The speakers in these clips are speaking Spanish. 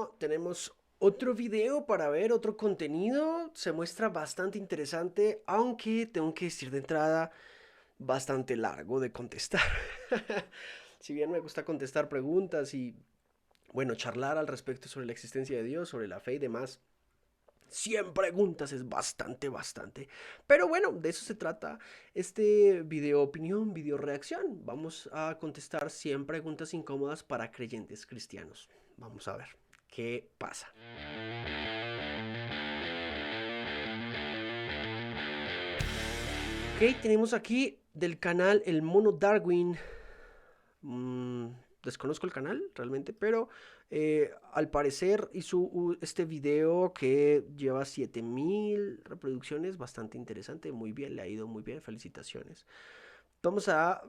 bueno, tenemos otro video para ver, otro contenido. Se muestra bastante interesante, aunque tengo que decir de entrada, bastante largo de contestar. Si bien me gusta contestar preguntas y, bueno, charlar al respecto sobre la existencia de Dios, sobre la fe y demás, 100 preguntas es bastante. Pero bueno, de eso se trata este video opinión, video reacción. Vamos a contestar 100 preguntas incómodas para creyentes cristianos. Vamos a ver qué pasa. Ok, tenemos aquí del canal El Mono Darwin. Mm, Desconozco el canal realmente, pero al parecer hizo este video que lleva 7000 reproducciones, bastante interesante, muy bien, le ha ido muy bien, felicitaciones. Vamos a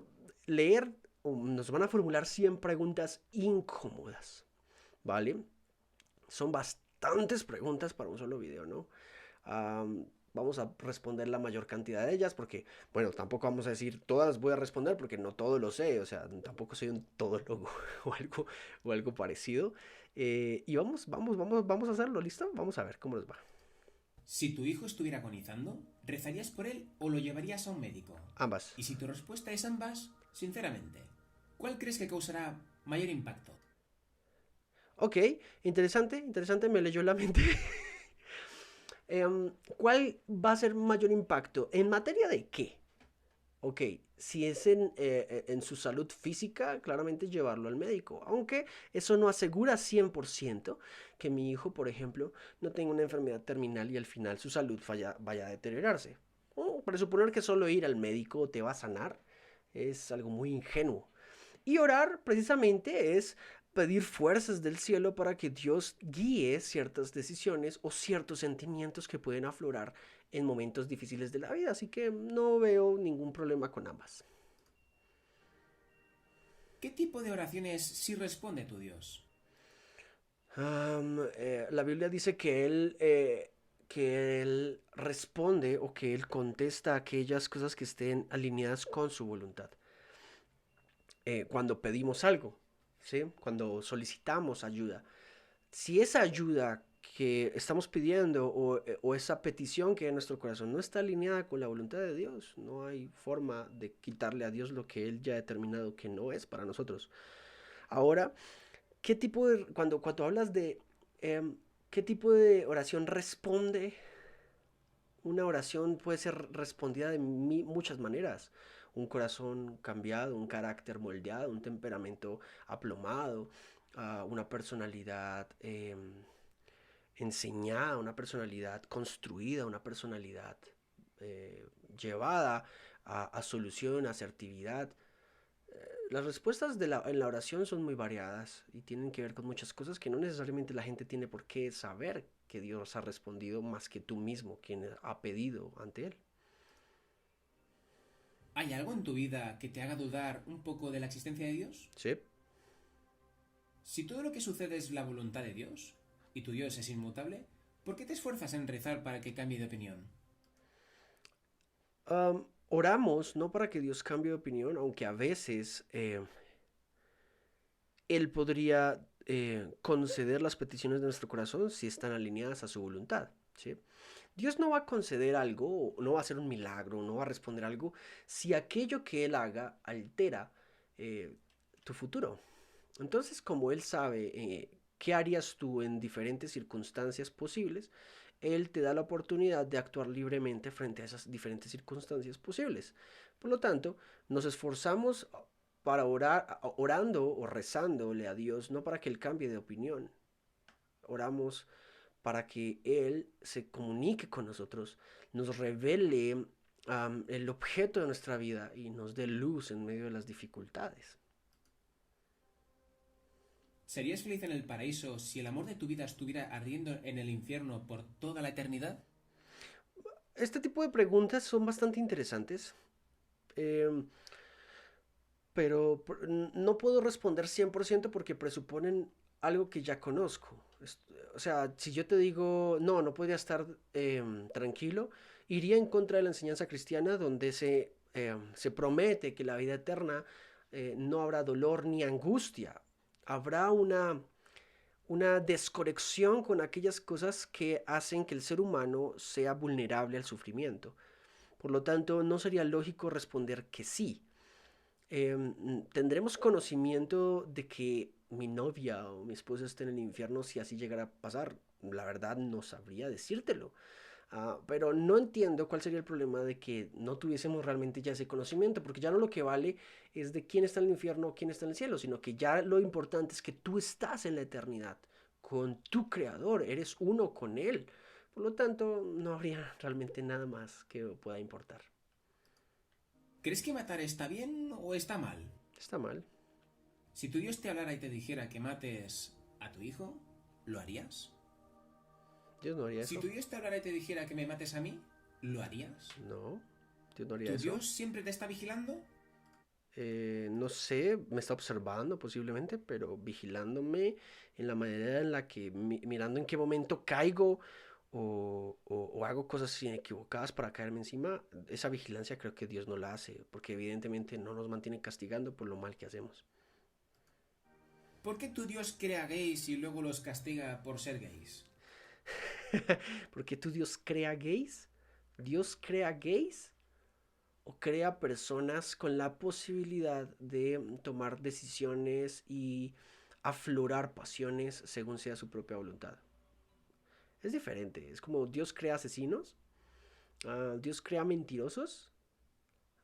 leer, nos van a formular 100 preguntas incómodas, ¿vale? Son bastantes preguntas para un solo video, ¿no? Vamos a responder la mayor cantidad de ellas porque, bueno, tampoco vamos a decir todas las voy a responder porque no todo lo sé, o sea, tampoco soy un todólogo o algo parecido. Y vamos a hacerlo, ¿listo? Vamos a ver cómo nos va. Si tu hijo estuviera agonizando, ¿rezarías por él o lo llevarías a un médico? Ambas. Y si tu respuesta es ambas, sinceramente, ¿cuál crees que causará mayor impacto? Ok, interesante, me leyó la mente. ¿Cuál va a ser mayor impacto? ¿En materia de qué? Ok, si es en su salud física, claramente llevarlo al médico. Aunque eso no asegura 100% que mi hijo, por ejemplo, no tenga una enfermedad terminal y al final su salud vaya a deteriorarse. Presuponer que solo ir al médico te va a sanar es algo muy ingenuo. Y orar precisamente es pedir fuerzas del cielo para que Dios guíe ciertas decisiones o ciertos sentimientos que pueden aflorar en momentos difíciles de la vida. Así que no veo ningún problema con ambas. ¿Qué tipo de oraciones sí responde tu Dios? La Biblia dice que él responde o que él contesta aquellas cosas que estén alineadas con su voluntad. Cuando pedimos algo, ¿sí? Cuando solicitamos ayuda. Si esa ayuda que estamos pidiendo o esa petición que hay en nuestro corazón no está alineada con la voluntad de Dios, no hay forma de quitarle a Dios lo que Él ya ha determinado que no es para nosotros. Ahora, ¿qué tipo de, cuando hablas de qué tipo de oración responde? Una oración puede ser respondida de muchas maneras. Un corazón cambiado, un carácter moldeado, un temperamento aplomado, una personalidad enseñada, una personalidad construida, una personalidad llevada a solución, a asertividad. Las respuestas en la oración son muy variadas y tienen que ver con muchas cosas que no necesariamente la gente tiene por qué saber que Dios ha respondido más que tú mismo, quien ha pedido ante Él. ¿Hay algo en tu vida que te haga dudar un poco de la existencia de Dios? ¿Sí? Si todo lo que sucede es la voluntad de Dios, y tu Dios es inmutable, ¿por qué te esfuerzas en rezar para que cambie de opinión? Oramos no para que Dios cambie de opinión, aunque a veces Él podría conceder las peticiones de nuestro corazón si están alineadas a su voluntad. ¿Sí? Dios no va a conceder algo, no va a hacer un milagro, no va a responder algo si aquello que Él haga altera eh, tu futuro. Entonces, como Él sabe qué harías tú en diferentes circunstancias posibles, Él te da la oportunidad de actuar libremente frente a esas diferentes circunstancias posibles. Por lo tanto, nos esforzamos para orar, orando o rezándole a Dios, no para que Él cambie de opinión. Oramos para que Él se comunique con nosotros, nos revele el objeto de nuestra vida y nos dé luz en medio de las dificultades. ¿Serías feliz en el paraíso si el amor de tu vida estuviera ardiendo en el infierno por toda la eternidad? Este tipo de preguntas son bastante interesantes, eh, pero no puedo responder 100% porque presuponen algo que ya conozco. O sea, si yo te digo, no, no podría estar tranquilo, iría en contra de la enseñanza cristiana donde se promete que la vida eterna no habrá dolor ni angustia. Habrá una desconexión con aquellas cosas que hacen que el ser humano sea vulnerable al sufrimiento. Por lo tanto, no sería lógico responder que sí. Tendremos conocimiento de que mi novia o mi esposa esté en el infierno si así llegara a pasar. La verdad no sabría decírtelo. Pero no entiendo cuál sería el problema de que no tuviésemos realmente ya ese conocimiento, porque ya no lo que vale es de quién está en el infierno o quién está en el cielo, sino que ya lo importante es que tú estás en la eternidad con tu creador, eres uno con él. Por lo tanto, no habría realmente nada más que pueda importar. ¿Crees que matar está bien o está mal? Está mal. Si tu Dios te hablara y te dijera que mates a tu hijo, ¿lo harías? Dios no haría Si eso. tu Dios te hablara y te dijera que me mates a mí, ¿lo harías? No, Dios no haría ¿Tu eso. Dios siempre te está vigilando? No sé, me está observando posiblemente, pero vigilándome en la manera en la que, mirando en qué momento caigo o hago cosas equivocadas para caerme encima, esa vigilancia creo que Dios no la hace, porque evidentemente no nos mantiene castigando por lo mal que hacemos. ¿Por qué tu Dios crea gays y luego los castiga por ser gays? Porque tu Dios crea gays, Dios crea gays o crea personas con la posibilidad de tomar decisiones y aflorar pasiones según sea su propia voluntad. Es diferente, es como Dios crea asesinos, Dios crea mentirosos.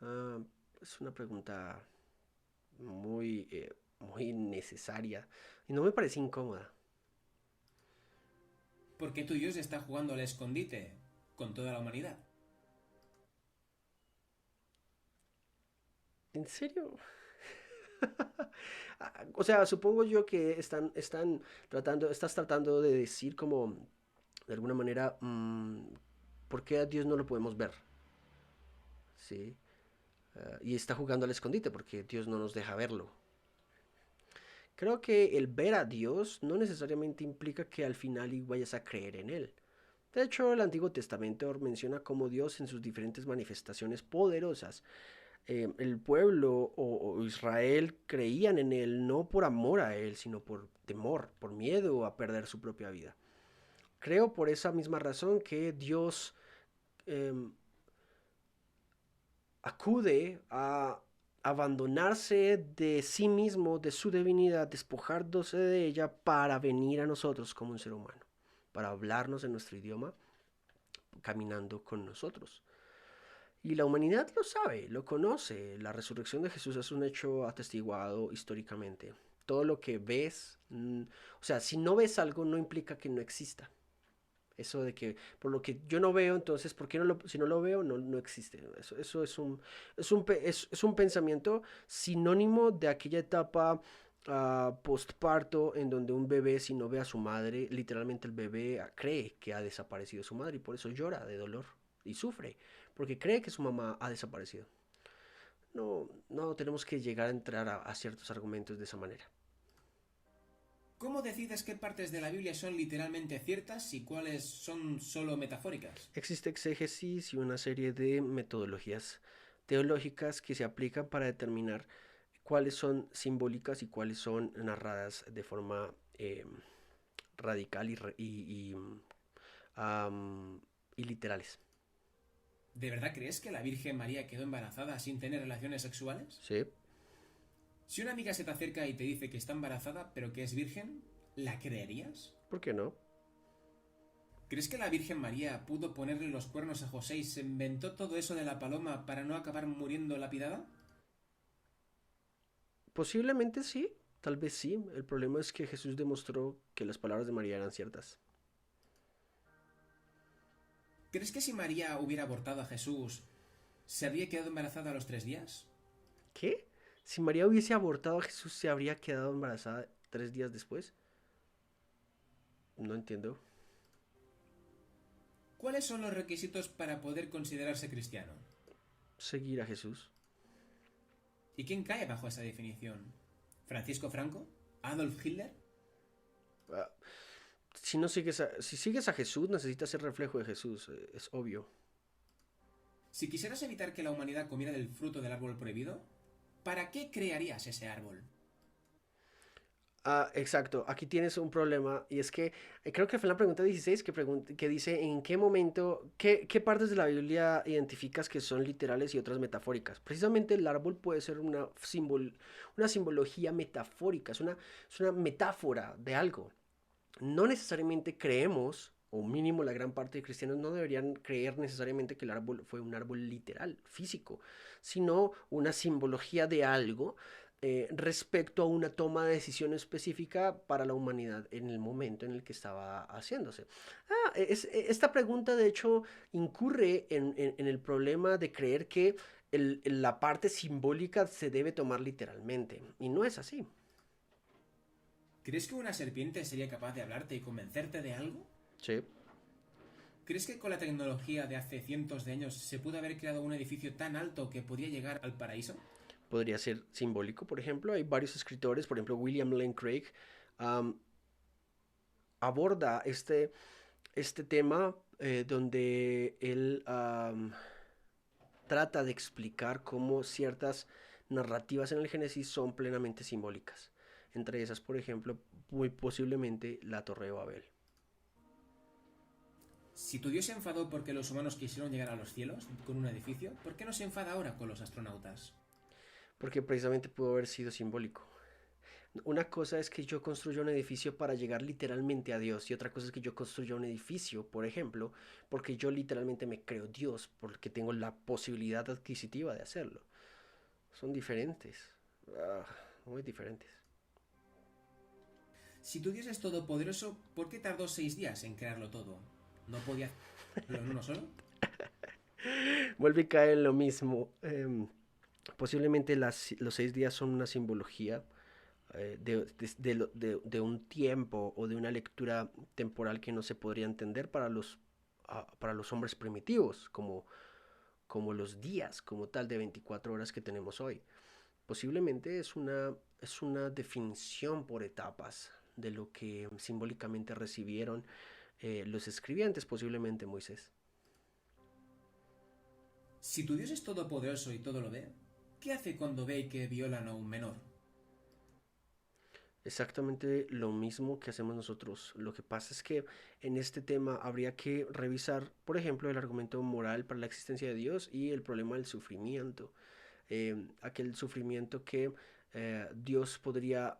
Ah, es una pregunta muy necesaria y no me parece incómoda. ¿Por qué tu Dios está jugando al escondite con toda la humanidad? ¿En serio? O sea, supongo yo que estás tratando de decir como, de alguna manera, ¿por qué a Dios no lo podemos ver? ¿Sí? Y está jugando al escondite porque Dios no nos deja verlo. Creo que el ver a Dios no necesariamente implica que al final vayas a creer en Él. De hecho, el Antiguo Testamento menciona cómo Dios en sus diferentes manifestaciones poderosas, el pueblo o Israel creían en Él no por amor a Él, sino por temor, por miedo a perder su propia vida. Creo por esa misma razón que Dios eh, acude a abandonarse de sí mismo, de su divinidad, despojándose de ella para venir a nosotros como un ser humano, para hablarnos en nuestro idioma, caminando con nosotros. Y la humanidad lo sabe, lo conoce. La resurrección de Jesús es un hecho atestiguado históricamente. Todo lo que ves, o sea, si no ves algo no implica que no exista. Eso de que por lo que yo no veo, entonces, ¿por qué no si no lo veo? No existe. Eso es un pensamiento sinónimo de aquella etapa postparto en donde un bebé, si no ve a su madre, literalmente el bebé cree que ha desaparecido su madre y por eso llora de dolor y sufre, porque cree que su mamá ha desaparecido. No tenemos que llegar a entrar a ciertos argumentos de esa manera. ¿Cómo decides qué partes de la Biblia son literalmente ciertas y cuáles son solo metafóricas? Existe exégesis y una serie de metodologías teológicas que se aplican para determinar cuáles son simbólicas y cuáles son narradas de forma radical um, y literales. ¿De verdad crees que la Virgen María quedó embarazada sin tener relaciones sexuales? ¿Sí? Si una amiga se te acerca y te dice que está embarazada pero que es virgen, ¿la creerías? ¿Por qué no? ¿Crees que la Virgen María pudo ponerle los cuernos a José y se inventó todo eso de la paloma para no acabar muriendo lapidada? Posiblemente sí, tal vez sí. El problema es que Jesús demostró que las palabras de María eran ciertas. ¿Crees que si María hubiera abortado a Jesús, se habría quedado embarazada a los 3 días? ¿Qué? Si María hubiese abortado a Jesús, ¿se habría quedado embarazada 3 días después? No entiendo. ¿Cuáles son los requisitos para poder considerarse cristiano? Seguir a Jesús. ¿Y quién cae bajo esa definición? ¿Francisco Franco? ¿Adolf Hitler? Ah, si sigues a Jesús, necesitas ser reflejo de Jesús, es obvio. Si quisieras evitar que la humanidad comiera del fruto del árbol prohibido, ¿para qué crearías ese árbol? Exacto, aquí tienes un problema y es que creo que fue en la pregunta 16 que dice en qué momento, qué partes de la Biblia identificas que son literales y otras metafóricas. Precisamente el árbol puede ser una simbología metafórica, es una metáfora de algo. No necesariamente creemos, o mínimo la gran parte de cristianos no deberían creer necesariamente que el árbol fue un árbol literal, físico, sino una simbología de algo respecto a una toma de decisión específica para la humanidad en el momento en el que estaba haciéndose. Esta pregunta de hecho incurre en el problema de creer que la parte simbólica se debe tomar literalmente, y no es así. ¿Crees que una serpiente sería capaz de hablarte y convencerte de algo? Sí. ¿Crees que con la tecnología de hace cientos de años se pudo haber creado un edificio tan alto que podía llegar al paraíso? Podría ser simbólico, por ejemplo. Hay varios escritores, por ejemplo, William Lane Craig um, aborda este tema donde él trata de explicar cómo ciertas narrativas en el Génesis son plenamente simbólicas. Entre esas, por ejemplo, muy posiblemente la Torre de Babel. Si tu Dios se enfadó porque los humanos quisieron llegar a los cielos con un edificio, ¿por qué no se enfada ahora con los astronautas? Porque precisamente pudo haber sido simbólico. Una cosa es que yo construya un edificio para llegar literalmente a Dios y otra cosa es que yo construya un edificio, por ejemplo, porque yo literalmente me creo Dios, porque tengo la posibilidad adquisitiva de hacerlo. Son diferentes, ah, muy diferentes. Si tu Dios es todopoderoso, ¿por qué tardó 6 días en crearlo todo? ¿No podía hacerlo en uno solo? Vuelve y cae en lo mismo. Posiblemente los 6 días son una simbología de un tiempo o de una lectura temporal que no se podría entender para los hombres primitivos, como los días como tal de 24 horas que tenemos hoy. Posiblemente es una definición por etapas de lo que simbólicamente recibieron los escribientes, posiblemente Moisés. Si tu Dios es todopoderoso y todo lo ve, ¿qué hace cuando ve que violan a un menor? Exactamente lo mismo que hacemos nosotros. Lo que pasa es que en este tema habría que revisar, por ejemplo, el argumento moral para la existencia de Dios y el problema del sufrimiento. Aquel sufrimiento que Dios podría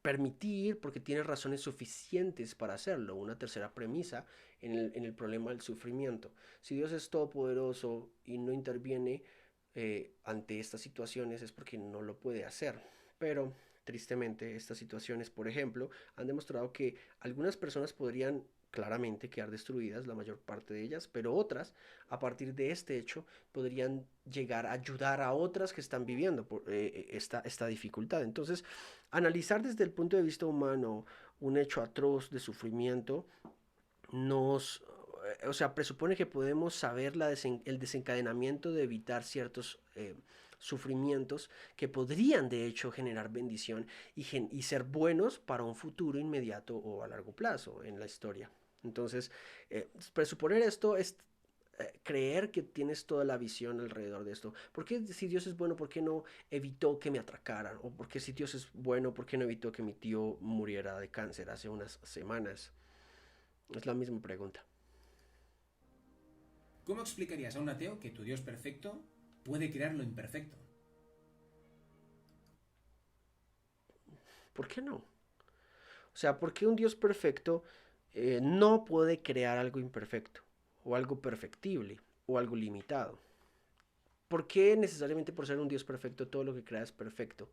permitir porque tiene razones suficientes para hacerlo. Una tercera premisa en el problema del sufrimiento. Si Dios es todopoderoso y no interviene ante estas situaciones es porque no lo puede hacer. Pero tristemente estas situaciones, por ejemplo, han demostrado que algunas personas podrían claramente quedar destruidas, la mayor parte de ellas, pero otras, a partir de este hecho, podrían llegar a ayudar a otras que están viviendo esta dificultad. Entonces, analizar desde el punto de vista humano un hecho atroz de sufrimiento nos, o sea, presupone que podemos saber el desencadenamiento de evitar ciertos sufrimientos que podrían de hecho generar bendición y ser buenos para un futuro inmediato o a largo plazo en la historia. Entonces, presuponer esto es creer que tienes toda la visión alrededor de esto. ¿Por qué si Dios es bueno, por qué no evitó que me atracaran? ¿O por qué si Dios es bueno, por qué no evitó que mi tío muriera de cáncer hace unas semanas? Es la misma pregunta. ¿Cómo explicarías a un ateo que tu Dios perfecto puede crear lo imperfecto? ¿Por qué no? O sea, ¿por qué un Dios perfecto no puede crear algo imperfecto? O algo perfectible, o algo limitado. ¿Por qué necesariamente por ser un Dios perfecto todo lo que crea es perfecto?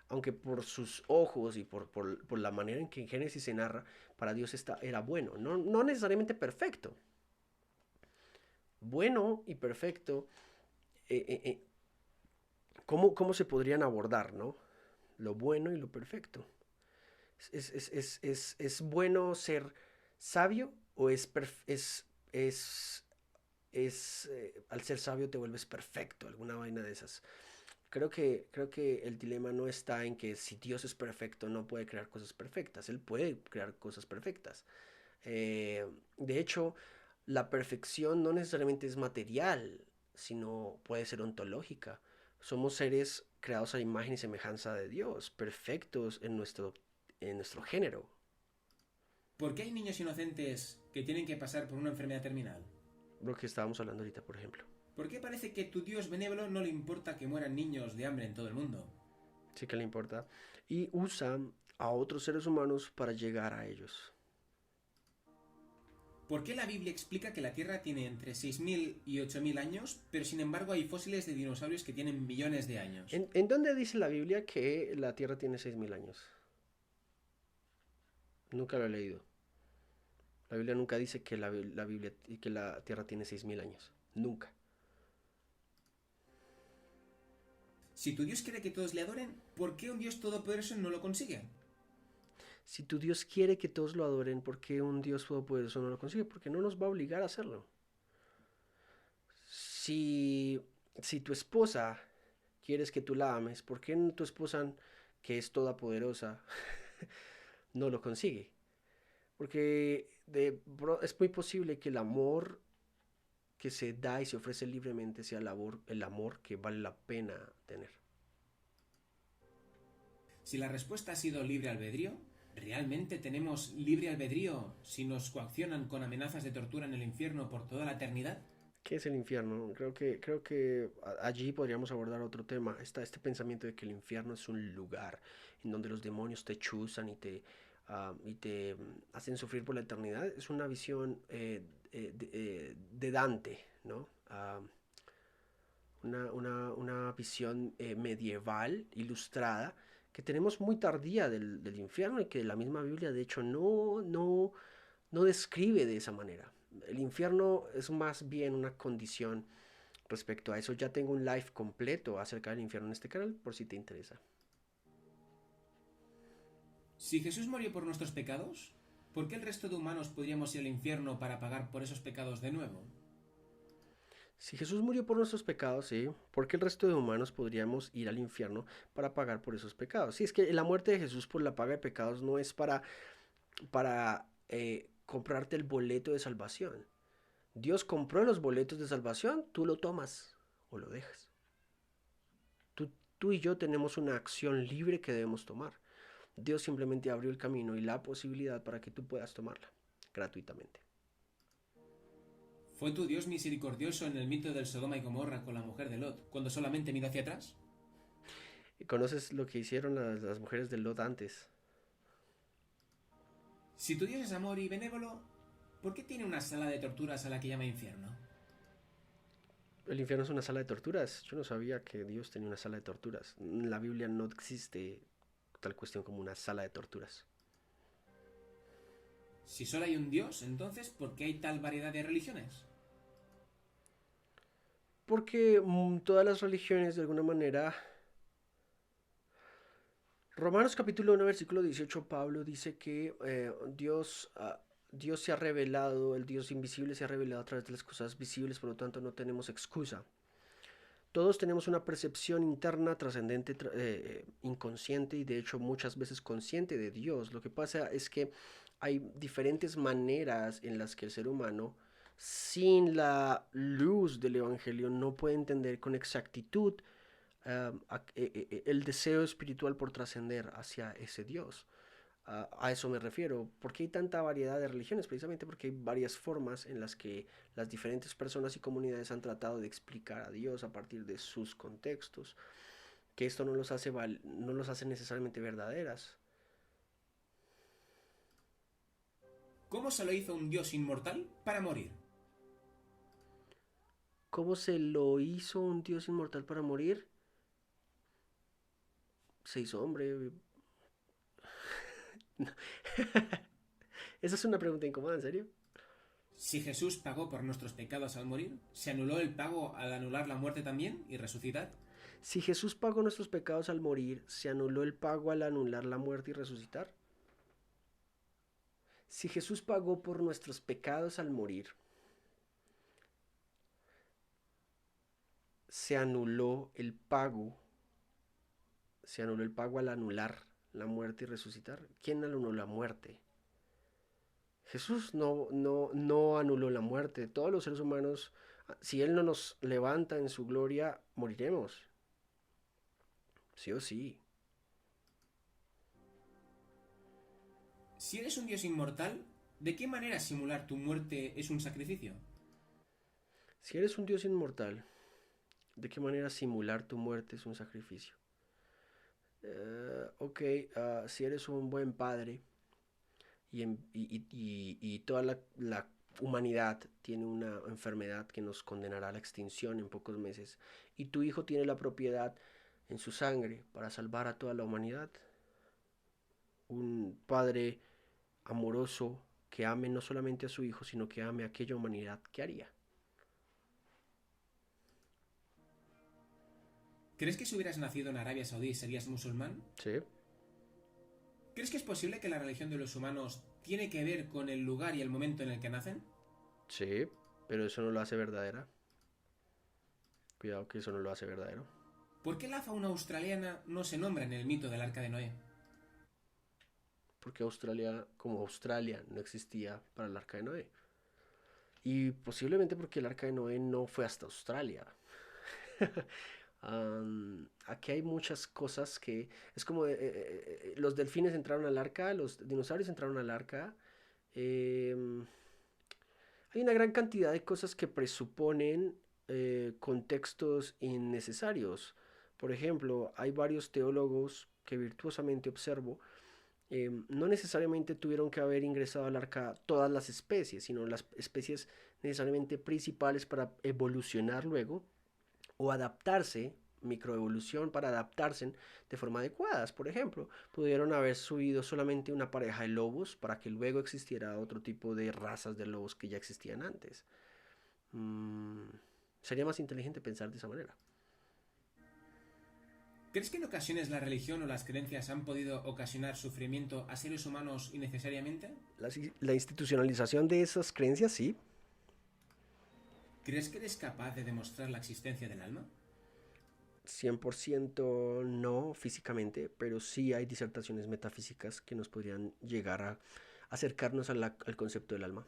Aunque por sus ojos y por la manera en que en Génesis se narra, para Dios era bueno. No, no necesariamente perfecto. Bueno y perfecto, eh, eh, eh, ¿cómo se podrían abordar, no? Lo bueno y lo perfecto. ¿Es bueno ser sabio o al ser sabio te vuelves perfecto? Alguna vaina de esas. Creo que el dilema no está en que si Dios es perfecto no puede crear cosas perfectas. Él puede crear cosas perfectas. De hecho, la perfección no necesariamente es material, sino puede ser ontológica. Somos seres creados a imagen y semejanza de Dios, perfectos en nuestro género. ¿Por qué hay niños inocentes que tienen que pasar por una enfermedad terminal? Lo que estábamos hablando ahorita, por ejemplo. ¿Por qué parece que tu Dios benévolo no le importa que mueran niños de hambre en todo el mundo? Sí que le importa. Y usa a otros seres humanos para llegar a ellos. ¿Por qué la Biblia explica que la Tierra tiene entre 6.000 y 8.000 años, pero sin embargo hay fósiles de dinosaurios que tienen millones de años? ¿En dónde dice la Biblia que la Tierra tiene 6.000 años? Nunca lo he leído. La Biblia nunca dice que la Biblia que la Tierra tiene 6.000 años. Nunca. Si tu Dios quiere que todos le adoren, ¿por qué un Dios todopoderoso no lo consigue? Si tu Dios quiere que todos lo adoren, ¿por qué un Dios todopoderoso no lo consigue? Porque no nos va a obligar a hacerlo. Si, si tu esposa quieres que tú la ames, ¿por qué tu esposa, que es todopoderosa, no lo consigue? Porque es muy posible que el amor que se da y se ofrece libremente sea el amor que vale la pena tener. Si la respuesta ha sido libre albedrío, ¿realmente tenemos libre albedrío si nos coaccionan con amenazas de tortura en el infierno por toda la eternidad? ¿Qué es el infierno? Creo que allí podríamos abordar otro tema. Está este pensamiento de que el infierno es un lugar en donde los demonios te chuzan y te hacen sufrir por la eternidad. Es una visión de Dante, ¿no? Una visión medieval, ilustrada, que tenemos muy tardía del infierno y que la misma Biblia, de hecho, no describe de esa manera. El infierno es más bien una condición respecto a eso. Ya tengo un live completo acerca del infierno en este canal, por si te interesa. Si Jesús murió por nuestros pecados, ¿por qué el resto de humanos podríamos ir al infierno para pagar por esos pecados de nuevo? Si Jesús murió por nuestros pecados, sí, ¿por qué el resto de humanos podríamos ir al infierno para pagar por esos pecados? Sí, es que la muerte de Jesús por la paga de pecados no es para comprarte el boleto de salvación. Dios compró los boletos de salvación, tú lo tomas o lo dejas. Tú y yo tenemos una acción libre que debemos tomar. Dios simplemente abrió el camino y la posibilidad para que tú puedas tomarla gratuitamente. ¿Fue tu Dios misericordioso en el mito del Sodoma y Gomorra con la mujer de Lot, cuando solamente mira hacia atrás? ¿Conoces lo que hicieron las mujeres de Lot antes? Si tu Dios es amor y benévolo, ¿por qué tiene una sala de torturas a la que llama infierno? El infierno es una sala de torturas. Yo no sabía que Dios tenía una sala de torturas. En la Biblia no existe tal cuestión como una sala de torturas. Si solo hay un Dios, entonces, ¿por qué hay tal variedad de religiones? Porque todas las religiones de alguna manera... Romanos capítulo 1 versículo 18, Pablo dice que Dios se ha revelado, el Dios invisible se ha revelado a través de las cosas visibles, por lo tanto no tenemos excusa. Todos tenemos una percepción interna, trascendente, inconsciente y de hecho muchas veces consciente de Dios. Lo que pasa es que hay diferentes maneras en las que el ser humano, sin la luz del Evangelio, no puede entender con exactitud el deseo espiritual por trascender hacia ese Dios. A eso me refiero. ¿Por qué hay tanta variedad de religiones? Precisamente porque hay varias formas en las que las diferentes personas y comunidades han tratado de explicar a Dios a partir de sus contextos, que esto no los hace necesariamente verdaderas. ¿Cómo se lo hizo un Dios inmortal para morir? ¿Cómo se lo hizo un Dios inmortal para morir? Se hizo hombre. Esa es una pregunta incómoda, ¿en serio? Si Jesús pagó por nuestros pecados al morir, ¿se anuló el pago al anular la muerte también y resucitar? Si Jesús pagó nuestros pecados al morir, ¿se anuló el pago al anular la muerte y resucitar? Si Jesús pagó por nuestros pecados al morir, se anuló el pago, se anuló el pago al anular la muerte y resucitar. ¿Quién anuló la muerte? Jesús no anuló la muerte. Todos los seres humanos, si Él no nos levanta en su gloria, moriremos. sí o sí. Si eres un dios inmortal, ¿de qué manera simular tu muerte es un sacrificio? Si eres un dios inmortal, ¿de qué manera simular tu muerte es un sacrificio? Ok, si eres un buen padre y toda la humanidad tiene una enfermedad que nos condenará a la extinción en pocos meses, y tu hijo tiene la propiedad en su sangre para salvar a toda la humanidad, un padre amoroso que ame no solamente a su hijo, sino que ame a aquella humanidad, ¿qué haría? ¿Crees que si hubieras nacido en Arabia Saudí serías musulmán? Sí, ¿Crees que es posible que la religión de los humanos tiene que ver con el lugar y el momento en el que nacen? sí, pero eso no lo hace verdadera. Cuidado que eso no lo hace verdadero. ¿Por qué la fauna australiana no se nombra en el mito del Arca de Noé? Porque Australia, como Australia, no existía para el Arca de Noé. Y posiblemente porque el Arca de Noé no fue hasta Australia. Aquí hay muchas cosas que... Es como los delfines entraron al arca, los dinosaurios entraron al arca. em, Hay una gran cantidad de cosas que presuponen contextos innecesarios. Por ejemplo, hay varios teólogos que virtuosamente observo, no necesariamente tuvieron que haber ingresado al arca todas las especies, sino las especies necesariamente principales para evolucionar luego o adaptarse, microevolución para adaptarse de forma adecuada. Por ejemplo, pudieron haber subido solamente una pareja de lobos para que luego existiera otro tipo de razas de lobos que ya existían antes. Mm, Sería más inteligente pensar de esa manera. ¿Crees que en ocasiones la religión o las creencias han podido ocasionar sufrimiento a seres humanos innecesariamente? La institucionalización de esas creencias, sí. ¿Crees que eres capaz de demostrar la existencia del alma? 100% no físicamente, pero sí hay disertaciones metafísicas que nos podrían llegar a acercarnos al concepto del alma.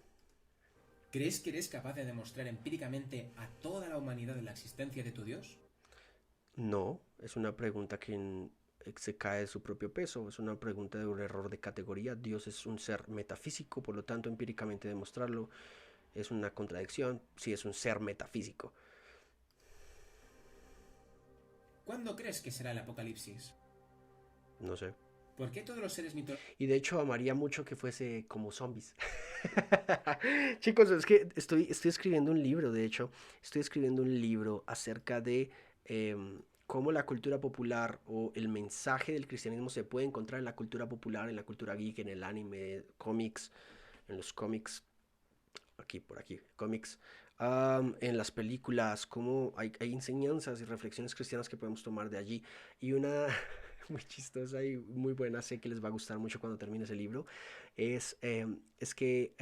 ¿Crees que eres capaz de demostrar empíricamente a toda la humanidad la existencia de tu Dios? No, es una pregunta que se cae de su propio peso, es una pregunta de un error de categoría. Dios es un ser metafísico, por lo tanto empíricamente demostrarlo es una contradicción si es un ser metafísico. ¿Cuándo crees que será el apocalipsis? No sé. ¿Por qué todos los seres mitológicos... Y de hecho amaría mucho que fuese como zombies. Chicos, es que estoy escribiendo un libro, de hecho, estoy escribiendo un libro acerca de cómo la cultura popular o el mensaje del cristianismo se puede encontrar en la cultura popular, en la cultura geek, en el anime, cómics, en los cómics, aquí, por aquí, cómics, en las películas, cómo hay enseñanzas y reflexiones cristianas que podemos tomar de allí. Y una muy chistosa y muy buena, sé que les va a gustar mucho cuando termine ese libro, es que,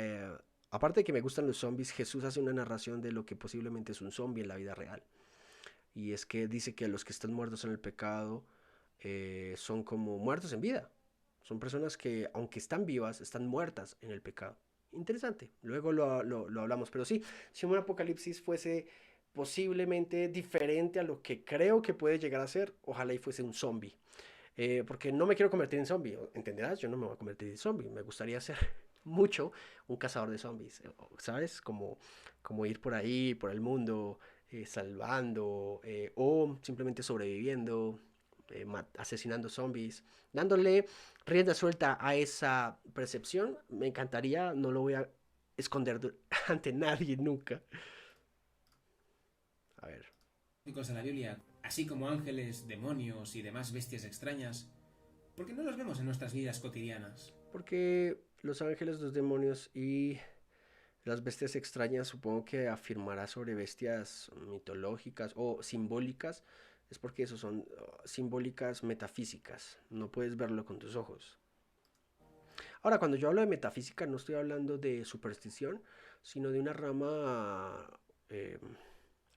aparte de que me gustan los zombies, Jesús hace una narración de lo que posiblemente es un zombie en la vida real. Y es que dice que los que están muertos en el pecado son como muertos en vida. Son personas que, aunque están vivas, están muertas en el pecado. Interesante. Luego lo hablamos. Pero sí, si un apocalipsis fuese posiblemente diferente a lo que creo que puede llegar a ser, ojalá y fuese un zombie. Porque no me quiero convertir en zombie, ¿entenderás? Yo no me voy a convertir en zombie. Me gustaría ser mucho un cazador de zombies, ¿sabes? Como ir por ahí, por el mundo, salvando o simplemente sobreviviendo, asesinando zombies, dándole rienda suelta a esa percepción. Me encantaría, no lo voy a esconder ante nadie nunca. A ver. de la Biblia, así como ángeles, demonios y demás bestias extrañas, por qué no los vemos en nuestras vidas cotidianas? Porque los ángeles, los demonios y las bestias extrañas, supongo que afirmará sobre bestias mitológicas o simbólicas, es porque eso son simbólicas metafísicas, no puedes verlo con tus ojos. Ahora, cuando yo hablo de metafísica, no estoy hablando de superstición, sino de una rama eh,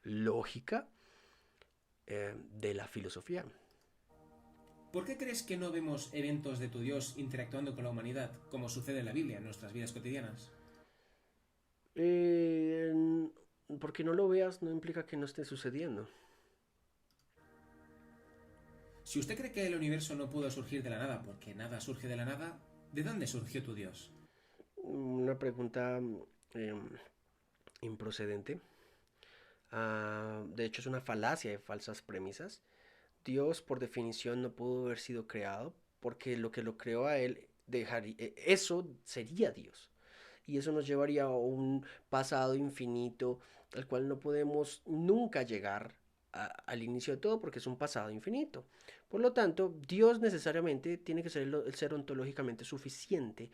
lógica de la filosofía. ¿Por qué crees que no vemos eventos de tu Dios interactuando con la humanidad, como sucede en la Biblia en nuestras vidas cotidianas? Eh, Porque no lo veas no implica que no esté sucediendo. Si usted cree que el universo no pudo surgir de la nada, porque nada surge de la nada, ¿de dónde surgió tu Dios? Una pregunta em, improcedente. De hecho, es una falacia de falsas premisas. Dios, por definición, no pudo haber sido creado porque lo que lo creó a él, eso sería Dios. Y eso nos llevaría a un pasado infinito al cual no podemos nunca llegar al inicio de todo porque es un pasado infinito. Por lo tanto, Dios necesariamente tiene que ser el ser ontológicamente suficiente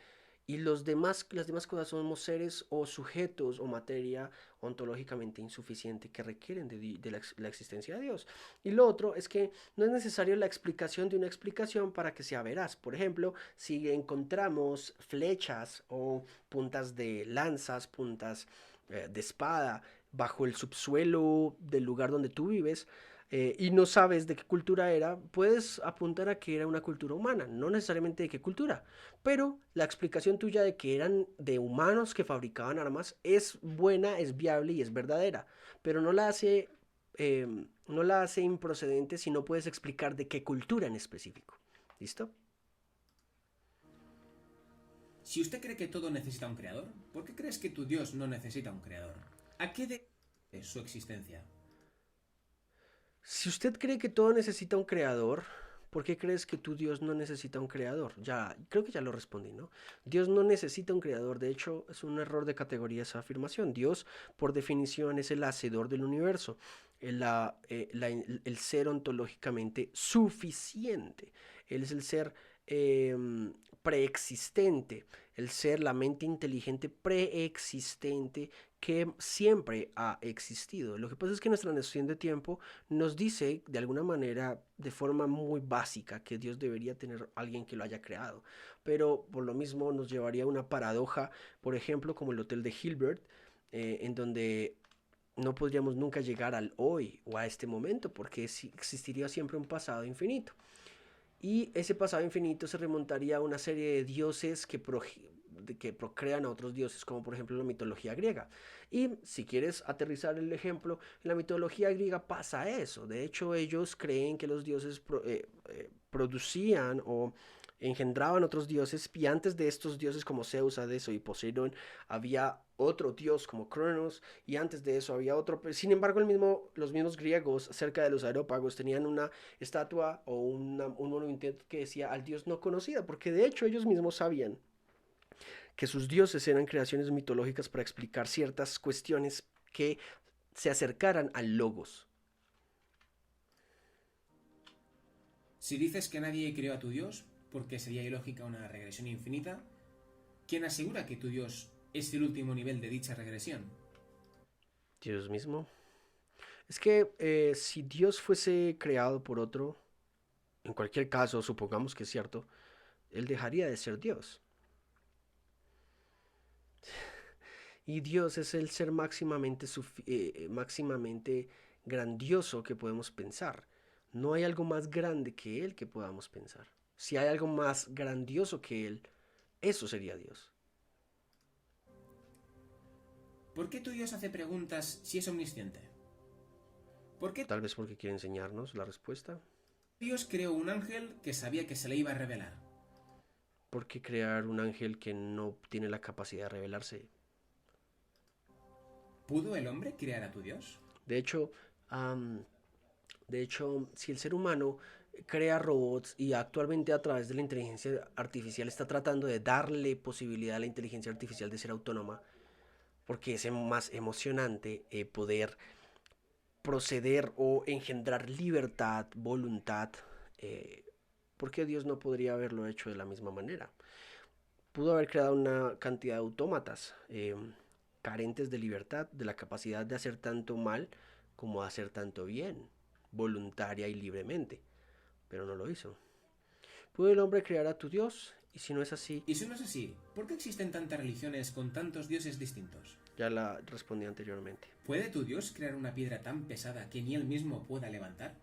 y las demás cosas somos seres o sujetos o materia ontológicamente insuficiente que requieren de la existencia de Dios. Y lo otro es que no es necesario la explicación de una explicación para que sea veraz. Por ejemplo, si encontramos flechas o puntas de lanzas, puntas de espada bajo el subsuelo del lugar donde tú vives, y no sabes de qué cultura era, puedes apuntar a que era una cultura humana, no necesariamente de qué cultura, pero la explicación tuya de que eran de humanos que fabricaban armas es buena, es viable y es verdadera, pero no la hace improcedente si no puedes explicar de qué cultura en específico. ¿Listo? Si usted cree que todo necesita un creador, ¿por qué crees que tu Dios no necesita un creador? ¿A qué debe su existencia? Si usted cree que todo necesita un creador, ¿por qué crees que tu Dios no necesita un creador? Ya, creo que ya lo respondí, ¿no? Dios no necesita un creador. De hecho, es un error de categoría esa afirmación. Dios, por definición, es el hacedor del universo, el ser ontológicamente suficiente. Él es el ser eh, preexistente, el ser, la mente inteligente preexistente que siempre ha existido. Lo que pasa es que nuestra noción de tiempo nos dice de alguna manera, de forma muy básica, que Dios debería tener alguien que lo haya creado. Pero por lo mismo nos llevaría a una paradoja, por ejemplo, como el Hotel de Hilbert, en donde no podríamos nunca llegar al hoy o a este momento, porque existiría siempre un pasado infinito. Y ese pasado infinito se remontaría a una serie de dioses que procrean a otros dioses, como por ejemplo la mitología griega. Y si quieres aterrizar el ejemplo, en la mitología griega pasa eso. De hecho, ellos creen que los dioses producían o engendraban otros dioses, y antes de estos dioses como Zeus, Hades y Poseidón, había otro dios como Cronos, y antes de eso había otro. Sin embargo, los mismos griegos, cerca de los aerópagos, tenían una estatua o un monumento que decía al dios no conocido, porque de hecho ellos mismos sabían que sus dioses eran creaciones mitológicas para explicar ciertas cuestiones que se acercaran al logos. Si dices que nadie creó a tu Dios, porque sería ilógica una regresión infinita, ¿quién asegura que tu Dios es el último nivel de dicha regresión? Dios mismo. Es que si Dios fuese creado por otro, en cualquier caso, supongamos que es cierto, él dejaría de ser Dios. Y Dios es el ser máximamente grandioso que podemos pensar. No hay algo más grande que Él que podamos pensar. Si hay algo más grandioso que Él, eso sería Dios. ¿Por qué tu Dios hace preguntas si es omnisciente? ¿Por qué Tal vez porque quiere enseñarnos la respuesta. Dios creó un ángel que sabía que se le iba a revelar? ¿Por qué crear un ángel que no tiene la capacidad de revelarse? ¿Pudo el hombre crear a tu Dios? De hecho, um, si el ser humano crea robots y actualmente a través de la inteligencia artificial está tratando de darle posibilidad a la inteligencia artificial de ser autónoma, porque es más emocionante poder proceder o engendrar libertad, voluntad, eh, porque Dios no podría haberlo hecho de la misma manera. Pudo haber creado una cantidad de autómatas carentes de libertad, de la capacidad de hacer tanto mal como de hacer tanto bien, voluntaria y libremente, pero no lo hizo. ¿Pudo el hombre crear a tu Dios? Y si no es así, Y si no es así, ¿por qué existen tantas religiones con tantos dioses distintos? ya la respondí anteriormente. ¿Puede tu Dios crear una piedra tan pesada que ni él mismo pueda levantar?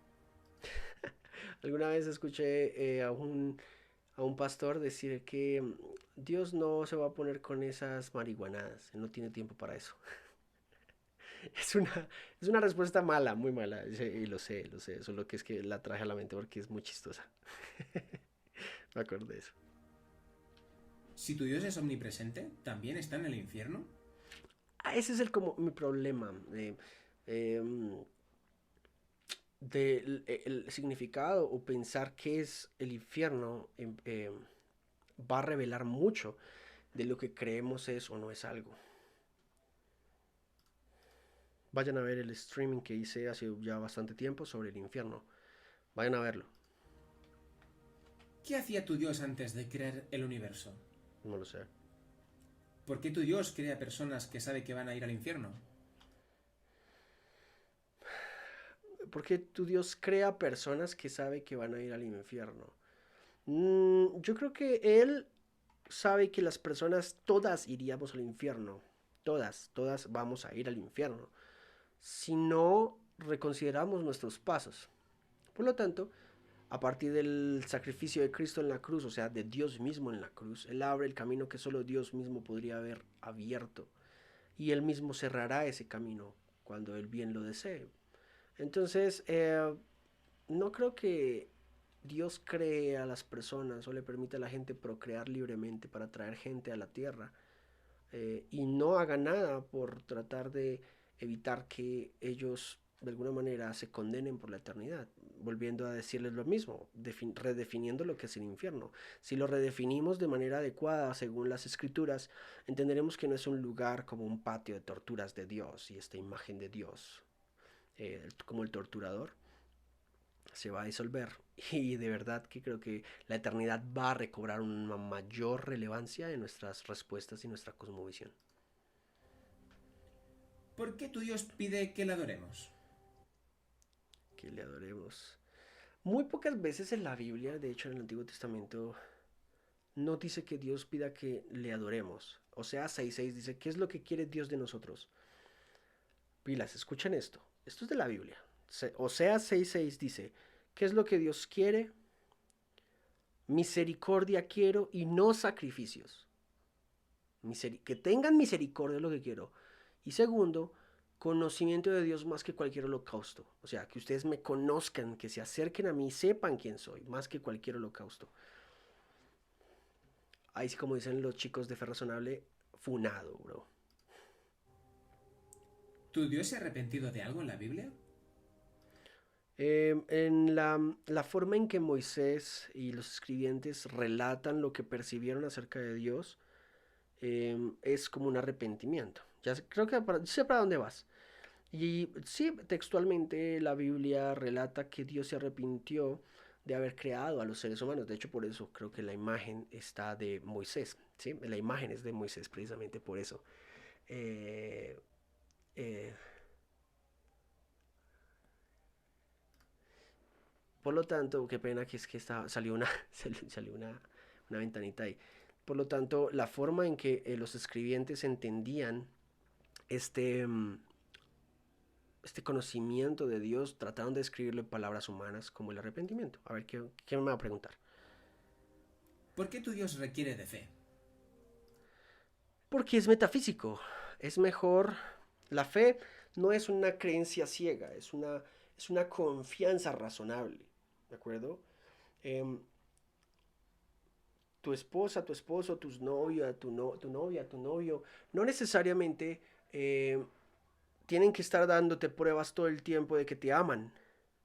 Alguna vez escuché a un pastor decir que Dios no se va a poner con esas marihuanadas, él no tiene tiempo para eso. Es una, es una respuesta mala, muy mala, y lo sé, solo que es que la traje a la mente porque es muy chistosa. Me acuerdo de eso. Si tu Dios es omnipresente, ¿también está en el infierno? Ese es el como mi problema. Eh, Del el significado o pensar qué es el infierno va a revelar mucho de lo que creemos es o no es algo. Vayan a ver el streaming que hice hace ya bastante tiempo sobre el infierno. Vayan a verlo. ¿Qué hacía tu Dios antes de crear el universo? No lo sé. ¿Por qué tu Dios crea personas que sabe que van a ir al infierno? Porque tu Dios crea personas que sabe que van a ir al infierno. Yo creo que Él sabe que las personas todas iríamos al infierno. Todas vamos a ir al infierno. Si no reconsideramos nuestros pasos. Por lo tanto, a partir del sacrificio de Cristo en la cruz, o sea, de Dios mismo en la cruz, Él abre el camino que solo Dios mismo podría haber abierto. Y Él mismo cerrará ese camino cuando Él bien lo desee. Entonces, no creo que Dios cree a las personas o le permite a la gente procrear libremente para traer gente a la tierra y no haga nada por tratar de evitar que ellos de alguna manera se condenen por la eternidad, volviendo a decirles lo mismo, redefiniendo lo que es el infierno. Si lo redefinimos de manera adecuada según las escrituras, entenderemos que no es un lugar como un patio de torturas de Dios y esta imagen de Dios como el torturador se va a disolver y de verdad que creo que la eternidad va a recobrar una mayor relevancia en nuestras respuestas y nuestra cosmovisión. ¿Por qué tu Dios pide que le adoremos? Que le adoremos. Muy pocas veces en la Biblia, de hecho en el Antiguo Testamento, no dice que Dios pida que le adoremos. O sea, 6:6 dice, ¿qué es lo que quiere Dios de nosotros? Pilas, escuchen esto. Esto es de la Biblia. O sea, 6:6 dice, ¿qué es lo que Dios quiere? Misericordia quiero y no sacrificios. Que tengan misericordia es lo que quiero. Y segundo, conocimiento de Dios más que cualquier holocausto. O sea, que ustedes me conozcan, que se acerquen a mí, sepan quién soy, más que cualquier holocausto. Ahí sí, como dicen los chicos de Fe Razonable, funado, bro. ¿Tu Dios se ha arrepentido de algo en la Biblia? En la forma en que Moisés y los escribientes relatan lo que percibieron acerca de Dios, es como un arrepentimiento. Creo que sé para dónde vas. Y sí, textualmente la Biblia relata que Dios se arrepintió de haber creado a los seres humanos. De hecho, por eso creo que la imagen está de Moisés. ¿Sí? La imagen es de Moisés, precisamente por eso. Eh, eh, por lo tanto, qué pena que es que salió salió una ventanita ahí. Por lo tanto, la forma en que los escribientes entendían este, este conocimiento de Dios, trataron de escribirlo en palabras humanas como el arrepentimiento. A ver, ¿qué me va a preguntar? ¿Por qué tu Dios requiere de fe? Porque es metafísico. Es mejor. La fe no es una creencia ciega, es una confianza razonable. ¿De acuerdo? Em, Tu esposa, tu esposo, tus novias, tu novia, tu novio, no necesariamente eh, tienen que estar dándote pruebas todo el tiempo de que te aman.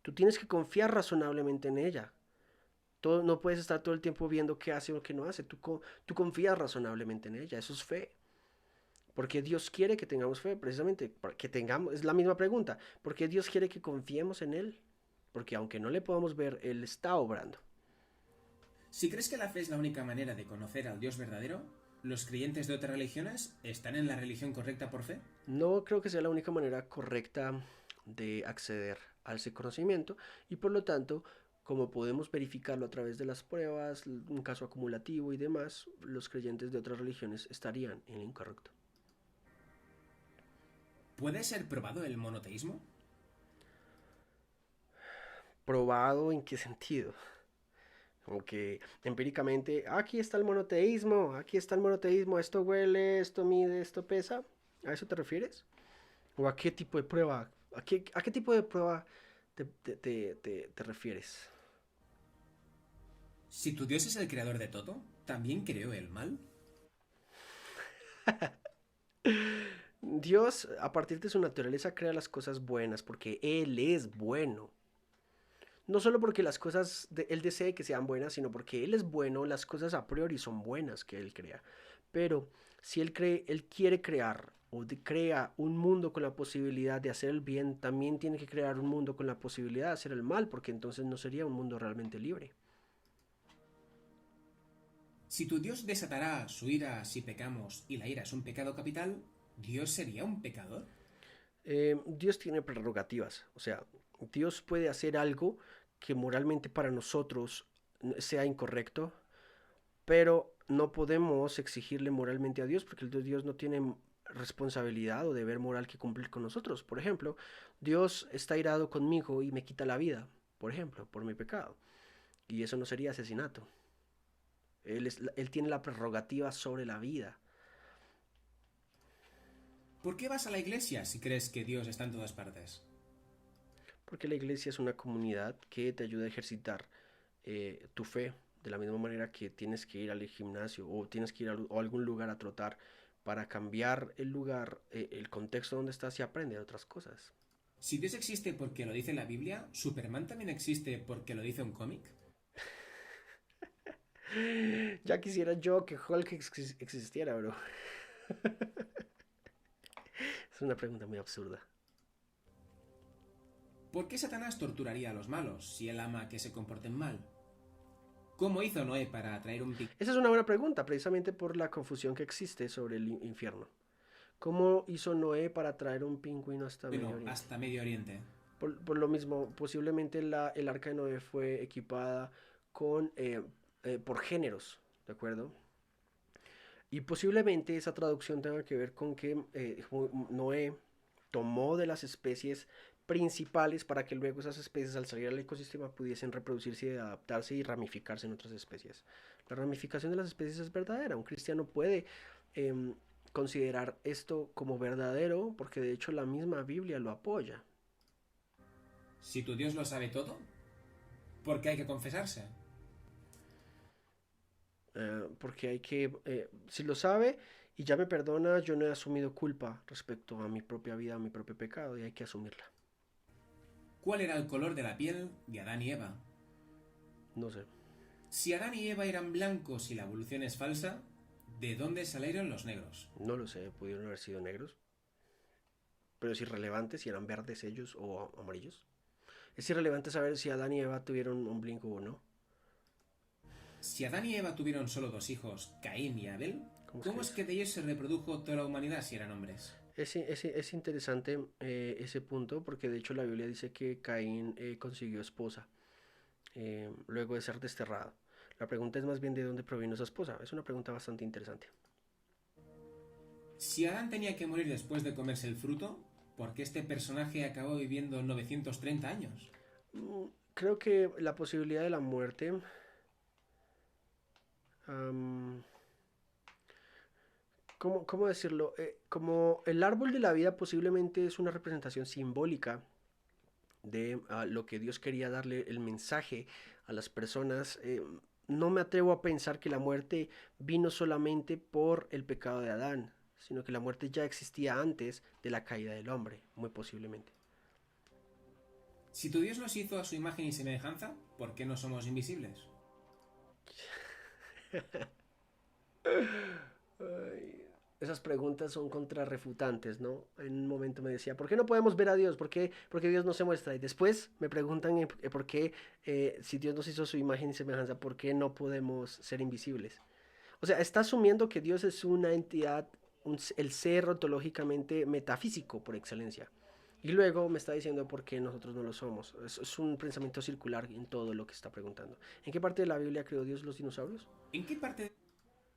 Tú tienes que confiar razonablemente en ella. No puedes estar todo el tiempo viendo qué hace o qué no hace. Tú confías razonablemente en ella. Eso es fe. Porque Dios quiere que tengamos fe, precisamente. Que tengamos, es la misma pregunta. Porque Dios quiere que confiemos en Él. Porque aunque no le podamos ver, Él está obrando. Si crees que la fe es la única manera de conocer al Dios verdadero, ¿los creyentes de otras religiones están en la religión correcta por fe? No creo que sea la única manera correcta de acceder a ese conocimiento y por lo tanto, como podemos verificarlo a través de las pruebas, un caso acumulativo y demás, los creyentes de otras religiones estarían en lo incorrecto. ¿Puede ser probado el monoteísmo? ¿Probado en qué sentido? Como que empíricamente, aquí está el monoteísmo, esto huele, esto mide, esto pesa. ¿A eso te refieres? ¿O a qué tipo de prueba? ¿A qué tipo de prueba te refieres? Si tu Dios es el creador de todo, ¿también creó el mal? Dios, a partir de su naturaleza, crea las cosas buenas porque Él es bueno. No solo porque las cosas Él desee que sean buenas, sino porque Él es bueno, las cosas a priori son buenas que Él crea. Pero si Él quiere crear o crea un mundo con la posibilidad de hacer el bien, también tiene que crear un mundo con la posibilidad de hacer el mal, porque entonces no sería un mundo realmente libre. Si tu Dios desatará su ira si pecamos y la ira es un pecado capital, ¿Dios sería un pecador? Dios tiene prerrogativas, o sea, Dios puede hacer algo que moralmente para nosotros sea incorrecto, pero no podemos exigirle moralmente a Dios porque el Dios no tiene responsabilidad o deber moral que cumplir con nosotros. Por ejemplo, Dios está irado conmigo y me quita la vida, por ejemplo, por mi pecado. Y eso no sería asesinato. Él tiene la prerrogativa sobre la vida. ¿Por qué vas a la iglesia si crees que Dios está en todas partes? Porque la iglesia es una comunidad que te ayuda a ejercitar tu fe de la misma manera que tienes que ir al gimnasio o tienes que ir a algún lugar a trotar para cambiar el lugar, el contexto donde estás y aprender otras cosas. Si Dios existe porque lo dice la Biblia, ¿Superman también existe porque lo dice un cómic? Ya quisiera yo que Hulk existiera, bro. Es una pregunta muy absurda. ¿Por qué Satanás torturaría a los malos si él ama que se comporten mal? ¿Cómo hizo Noé para atraer un pic? Esa es una buena pregunta, precisamente por la confusión que existe sobre el infierno. ¿Cómo hizo Noé para traer un pingüino hasta Medio Bueno, Oriente? hasta Medio Oriente? Por lo mismo, posiblemente el arca de Noé fue equipada con por géneros, ¿de acuerdo? Y posiblemente esa traducción tenga que ver con que Noé tomó de las especies principales para que luego esas especies al salir al ecosistema pudiesen reproducirse y adaptarse y ramificarse en otras especies. La ramificación de las especies es verdadera. Un cristiano puede eh, considerar esto como verdadero porque de hecho la misma Biblia lo apoya. Si tu Dios lo sabe todo, ¿por qué hay que confesarse? Porque hay que, si lo sabe y ya me perdona, yo no he asumido culpa respecto a mi propia vida, a mi propio pecado y hay que asumirla. ¿Cuál era el color de la piel de Adán y Eva? No sé. Si Adán y Eva eran blancos y la evolución es falsa, ¿de dónde salieron los negros? No lo sé, pudieron haber sido negros, pero es irrelevante si eran verdes ellos o amarillos. Es irrelevante saber si Adán y Eva tuvieron un blinco o no. Si Adán y Eva tuvieron solo dos hijos, Caín y Abel, ¿Cómo se ¿cómo es dice? que de ellos se reprodujo toda la humanidad si eran hombres? Es interesante ese punto porque de hecho la Biblia dice que Caín consiguió esposa luego de ser desterrado. La pregunta es más bien de dónde provino esa esposa. Es una pregunta bastante interesante. Si Adán tenía que morir después de comerse el fruto, ¿por qué este personaje acabó viviendo 930 años? Creo que la posibilidad de la muerte, am, ¿cómo decirlo? Como el árbol de la vida posiblemente es una representación simbólica de lo que Dios quería darle el mensaje a las personas. No me atrevo a pensar que la muerte vino solamente por el pecado de Adán, sino que la muerte ya existía antes de la caída del hombre, muy posiblemente. Si tu Dios nos hizo a su imagen y semejanza, ¿por qué no somos invisibles? Ay, esas preguntas son contrarrefutantes, ¿no? En un momento me decía, ¿por qué no podemos ver a Dios? ¿Por qué Dios no se muestra? Y después me preguntan por qué, si Dios nos hizo su imagen y semejanza, ¿por qué no podemos ser invisibles? O sea, está asumiendo que Dios es una entidad, el ser ontológicamente metafísico por excelencia. Y luego me está diciendo por qué nosotros no lo somos. Es un pensamiento circular en todo lo que está preguntando. ¿En qué parte de la Biblia creó Dios los dinosaurios? ¿En qué parte de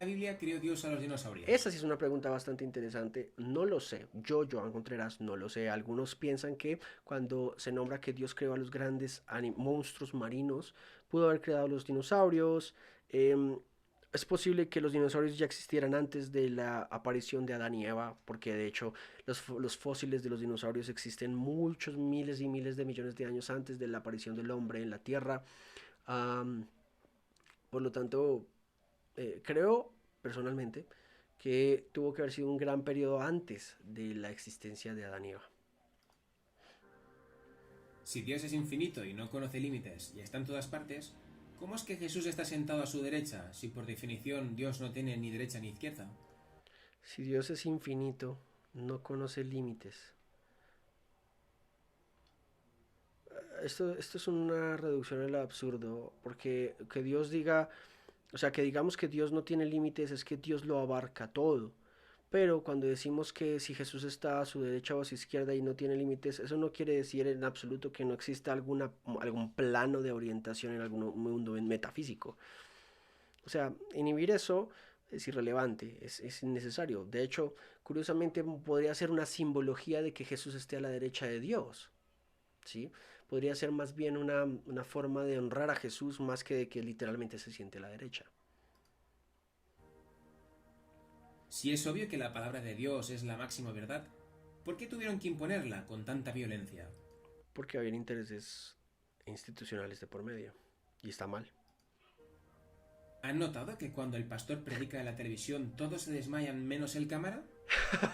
la Biblia crió Dios a los dinosaurios? Esa sí es una pregunta bastante interesante. No lo sé. Yo, Joan Contreras, no lo sé. Algunos piensan que cuando se nombra que Dios creó a los grandes monstruos marinos, pudo haber creado los dinosaurios. Es posible que los dinosaurios ya existieran antes de la aparición de Adán y Eva, porque de hecho los fósiles de los dinosaurios existen muchos miles y miles de millones de años antes de la aparición del hombre en la Tierra. Am, por lo tanto, creo personalmente que tuvo que haber sido un gran periodo antes de la existencia de Adán y Eva. Si Dios es infinito y no conoce límites y está en todas partes, ¿cómo es que Jesús está sentado a su derecha si por definición Dios no tiene ni derecha ni izquierda? Si Dios es infinito, no conoce límites. Esto es una reducción al absurdo, porque que Dios diga, o sea, que digamos que Dios no tiene límites, es que Dios lo abarca todo. Pero cuando decimos que si Jesús está a su derecha o a su izquierda y no tiene límites, eso no quiere decir en absoluto que no exista algún plano de orientación en algún mundo metafísico. O sea, inhibir eso es irrelevante, es innecesario. De hecho, curiosamente podría ser una simbología de que Jesús esté a la derecha de Dios. ¿Sí? Podría ser más bien una forma de honrar a Jesús más que de que literalmente se siente a la derecha. Si es obvio que la palabra de Dios es la máxima verdad, ¿por qué tuvieron que imponerla con tanta violencia? Porque había intereses institucionales de por medio. Y está mal. ¿Han notado que cuando el pastor predica en la televisión todos se desmayan menos el cámara?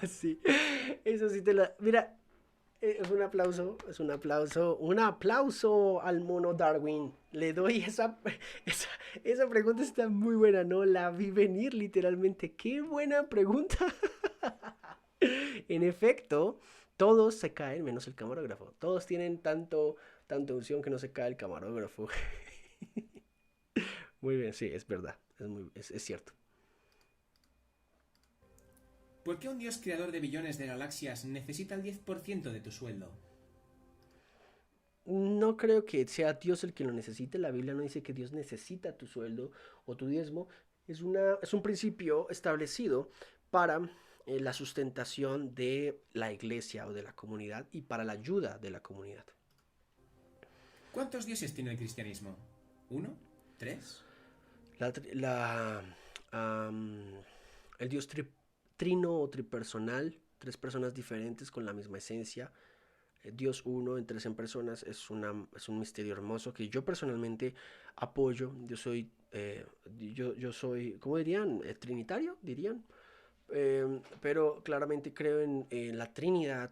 Sí, eso sí te la... Mira, un aplauso al mono Darwin. Le doy esa, esa pregunta está muy buena, ¿no? La vi venir literalmente. Qué buena pregunta. En efecto, todos se caen menos el camarógrafo. Todos tienen tanta unción que no se cae el camarógrafo. Muy bien, sí, es verdad. Es cierto. ¿Por qué un Dios creador de billones de galaxias necesita el 10% de tu sueldo? No creo que sea Dios el que lo necesite. La Biblia no dice que Dios necesita tu sueldo o tu diezmo. Es un principio establecido para la sustentación de la iglesia o de la comunidad y para la ayuda de la comunidad. ¿Cuántos dioses tiene el cristianismo? ¿Uno? ¿Tres? La, la, am, el Dios trino o tripersonal, tres personas diferentes con la misma esencia. Dios uno en tres en personas es un misterio hermoso que yo personalmente apoyo. Yo soy, ¿cómo dirían? Trinitario, dirían. Pero claramente creo en la Trinidad,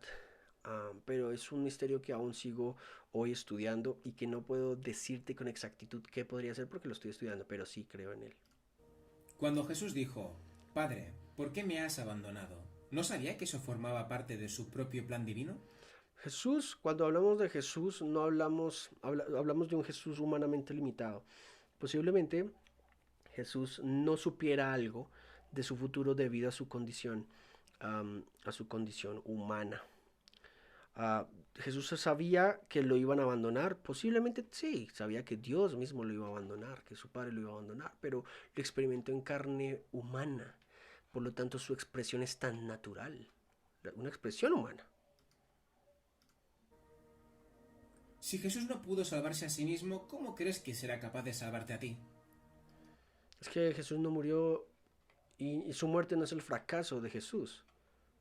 pero es un misterio que aún sigo hoy estudiando y que no puedo decirte con exactitud qué podría ser porque lo estoy estudiando, pero sí creo en él. Cuando Jesús dijo, Padre, ¿por qué me has abandonado? ¿No sabía que eso formaba parte de su propio plan divino? Jesús, cuando hablamos de Jesús, no hablamos de un Jesús humanamente limitado. Posiblemente Jesús no supiera algo de su futuro debido a su condición humana. Uh, Jesús sabía que lo iban a abandonar, posiblemente sí, sabía que Dios mismo lo iba a abandonar, que su padre lo iba a abandonar, pero lo experimentó en carne humana, por lo tanto su expresión es tan natural, una expresión humana. Si Jesús no pudo salvarse a sí mismo, ¿cómo crees que será capaz de salvarte a ti? Es que Jesús no murió y su muerte no es el fracaso de Jesús,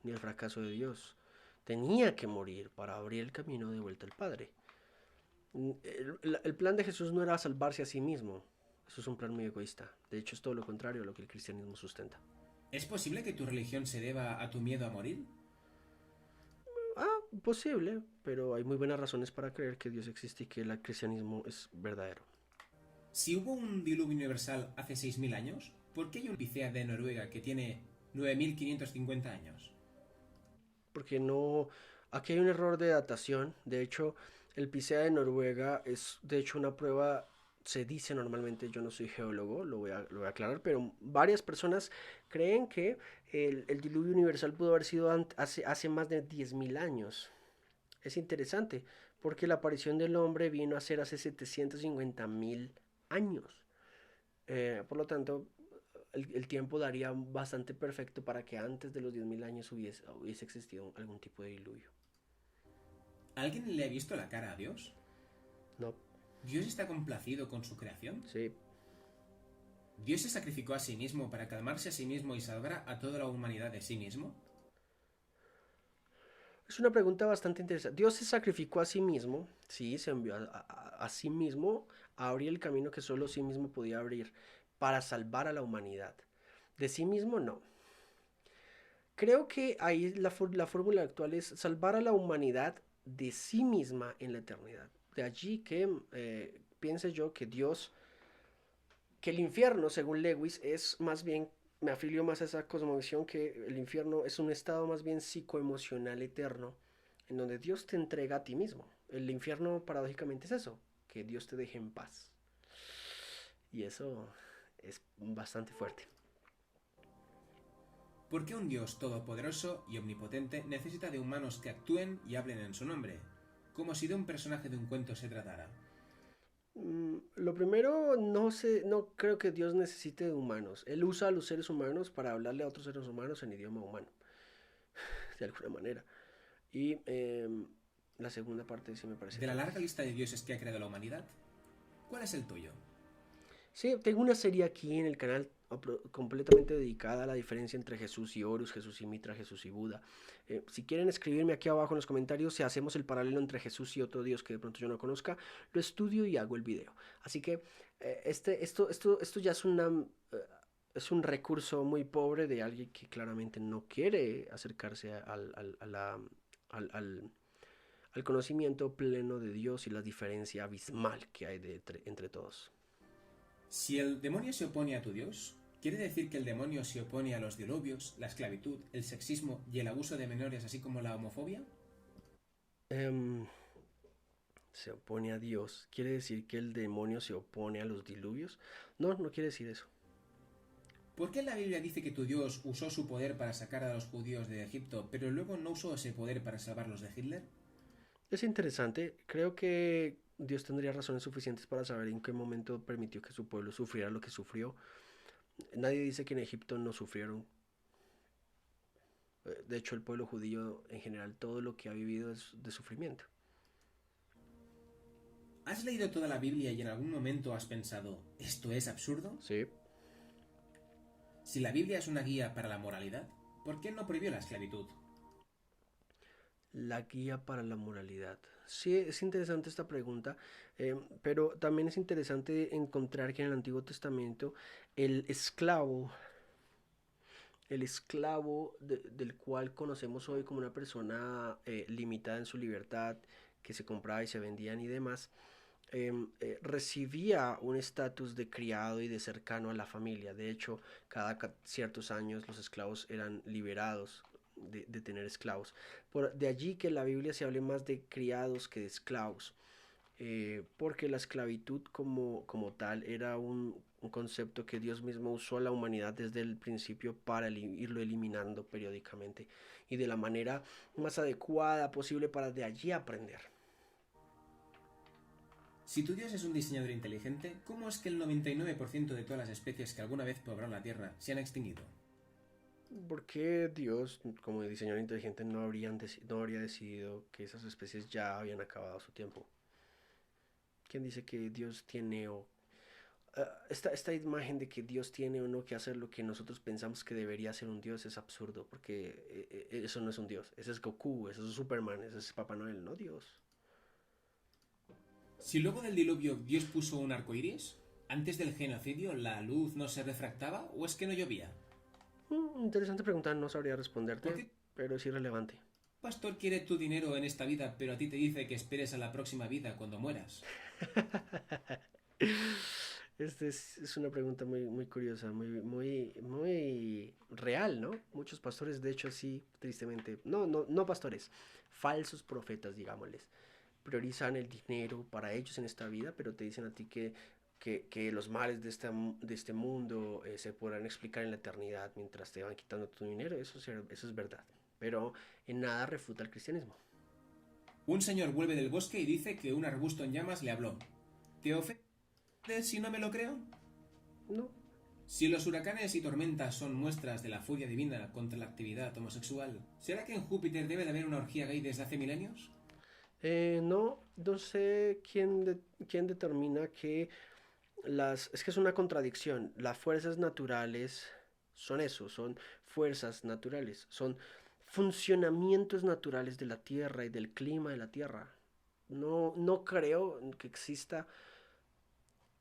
ni el fracaso de Dios. Tenía que morir para abrir el camino de vuelta al Padre. El plan de Jesús no era salvarse a sí mismo. Eso es un plan muy egoísta. De hecho, es todo lo contrario a lo que el cristianismo sustenta. ¿Es posible que tu religión se deba a tu miedo a morir? Posible, pero hay muy buenas razones para creer que Dios existe y que el cristianismo es verdadero. Si hubo un diluvio universal hace 6.000 años, ¿por qué hay un Picea de Noruega que tiene 9.550 años? Porque no... Aquí hay un error de datación. De hecho, el Picea de Noruega es, de hecho, una prueba... Se dice normalmente, yo no soy geólogo, lo voy a aclarar, pero varias personas creen que el diluvio universal pudo haber sido hace más de 10.000 años. Es interesante, porque la aparición del hombre vino a ser hace 750.000 años. Por lo tanto, el tiempo daría bastante perfecto para que antes de los 10.000 años hubiese existido algún tipo de diluvio. ¿Alguien le ha visto la cara a Dios? No, ¿Dios está complacido con su creación? sí, ¿Dios se sacrificó a sí mismo para calmarse a sí mismo y salvar a toda la humanidad de sí mismo? Es una pregunta bastante interesante. Dios se sacrificó a sí mismo, sí, se envió a sí mismo a abrir el camino que solo sí mismo podía abrir para salvar a la humanidad. De sí mismo, no. Creo que ahí la fórmula actual es salvar a la humanidad de sí misma en la eternidad. De allí que piense yo que Dios, que el infierno, según Lewis, es más bien, me afilio más a esa cosmovisión, que el infierno es un estado más bien psicoemocional eterno, en donde Dios te entrega a ti mismo. El infierno paradójicamente es eso, que Dios te deje en paz. Y eso es bastante fuerte. ¿Por qué un Dios todopoderoso y omnipotente necesita de humanos que actúen y hablen en su nombre? Como si de un personaje de un cuento se tratara. Lo primero, no creo que Dios necesite de humanos. Él usa a los seres humanos para hablarle a otros seres humanos en idioma humano, de alguna manera. Y la segunda parte sí me parece De la que... larga lista de dioses que ha creado la humanidad, ¿cuál es el tuyo? Sí, tengo una serie aquí en el canal completamente dedicada a la diferencia entre Jesús y Horus, Jesús y Mitra, Jesús y Buda. Si quieren escribirme aquí abajo en los comentarios si hacemos el paralelo entre Jesús y otro Dios que de pronto yo no conozca, lo estudio y hago el video. Así que esto ya es un recurso muy pobre de alguien que claramente no quiere acercarse al, al conocimiento pleno de Dios y la diferencia abismal que hay entre todos. Si el demonio se opone a tu Dios, ¿quiere decir que el demonio se opone a los diluvios, la esclavitud, el sexismo y el abuso de menores, así como la homofobia? Em, Se opone a Dios. ¿Quiere decir que el demonio se opone a los diluvios? No, no quiere decir eso. ¿Por qué la Biblia dice que tu Dios usó su poder para sacar a los judíos de Egipto, pero luego no usó ese poder para salvarlos de Hitler? Es interesante. Creo que Dios tendría razones suficientes para saber en qué momento permitió que su pueblo sufriera lo que sufrió. Nadie dice que en Egipto no sufrieron. De hecho, el pueblo judío en general todo lo que ha vivido es de sufrimiento. ¿Has leído toda la Biblia y en algún momento has pensado, ¿esto es absurdo? Sí. Si la Biblia es una guía para la moralidad, ¿por qué no prohibió la esclavitud? La guía para la moralidad. Sí, es interesante esta pregunta, pero también es interesante encontrar que en el Antiguo Testamento el esclavo del cual conocemos hoy como una persona limitada en su libertad, que se compraba y se vendían y demás, recibía un estatus de criado y de cercano a la familia. De hecho, cada ciertos años los esclavos eran liberados de tener esclavos. De allí que en la Biblia se hable más de criados que de esclavos, porque la esclavitud como tal era un concepto que Dios mismo usó a la humanidad desde el principio para irlo eliminando periódicamente y de la manera más adecuada posible para de allí aprender. Si tu Dios es un diseñador inteligente, ¿cómo es que el 99% de todas las especies que alguna vez poblaron la Tierra se han extinguido? ¿Por qué Dios, como diseñador inteligente, no habría decidido que esas especies ya habían acabado su tiempo? ¿Quién dice que Dios tiene esta imagen de que Dios tiene o no que hacer lo que nosotros pensamos que debería ser un Dios es absurdo, porque eso no es un Dios. Ese es Goku, ese es Superman, ese es Papá Noel, no Dios. Si luego del diluvio Dios puso un arco iris, antes del genocidio la luz no se refractaba o es que no llovía. Interesante pregunta, no sabría ¿Por responderte, qué pero es irrelevante. pastor quiere tu dinero en esta vida pero a ti te dice que esperes a la próxima vida cuando mueras? Es una pregunta muy curiosa, muy real, ¿no? Muchos pastores, de hecho, sí, tristemente, no pastores, falsos profetas, digámosles, priorizan el dinero para ellos en esta vida, pero te dicen a ti que los males de este mundo se podrán explicar en la eternidad mientras te van quitando tu dinero. Eso es verdad, pero en nada refuta el cristianismo. Un señor vuelve del bosque y dice que un arbusto en llamas le habló. ¿Te ofendes si no me lo creo? No, Si los huracanes y tormentas son muestras de la furia divina contra la actividad homosexual, ¿será que en Júpiter debe de haber una orgía gay desde hace milenios? no sé quién determina que Es que es una contradicción. Las fuerzas naturales son eso, son fuerzas naturales, son funcionamientos naturales de la Tierra y del clima de la Tierra. No creo que exista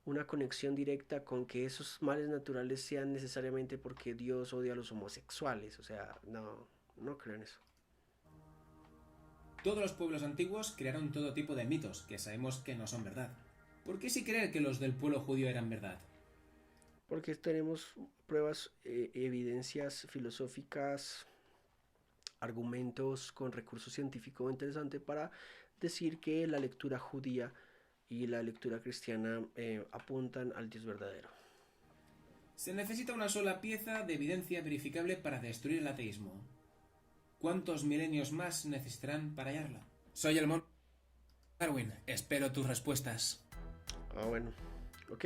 una conexión directa con que esos males naturales sean necesariamente porque Dios odia a los homosexuales. O sea, no creo en eso. Todos los pueblos antiguos crearon todo tipo de mitos que sabemos que no son verdad. ¿Por qué sí creer que los del pueblo judío eran verdad? Porque tenemos pruebas, evidencias filosóficas, argumentos con recurso científico interesante para decir que la lectura judía y la lectura cristiana apuntan al Dios verdadero. Se necesita una sola pieza de evidencia verificable para destruir el ateísmo. ¿Cuántos milenios más necesitarán para hallarla? Soy el mono Darwin. Espero tus respuestas. Bueno, ok.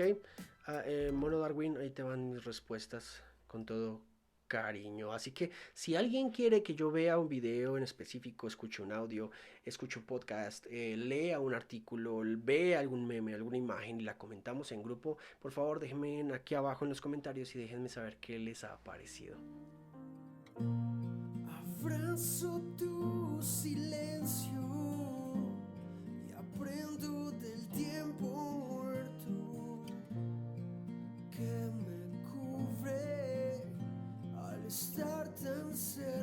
Mono Darwin, ahí te van mis respuestas con todo cariño. Así que si alguien quiere que yo vea un video en específico, escuche un audio, escuche un podcast, lea un artículo, vea algún meme, alguna imagen y la comentamos en grupo, por favor déjenme aquí abajo en los comentarios y déjenme saber qué les ha parecido. Abrazo tu silencio y aprendo del tiempo muerto que me cubre al estar tan cerca.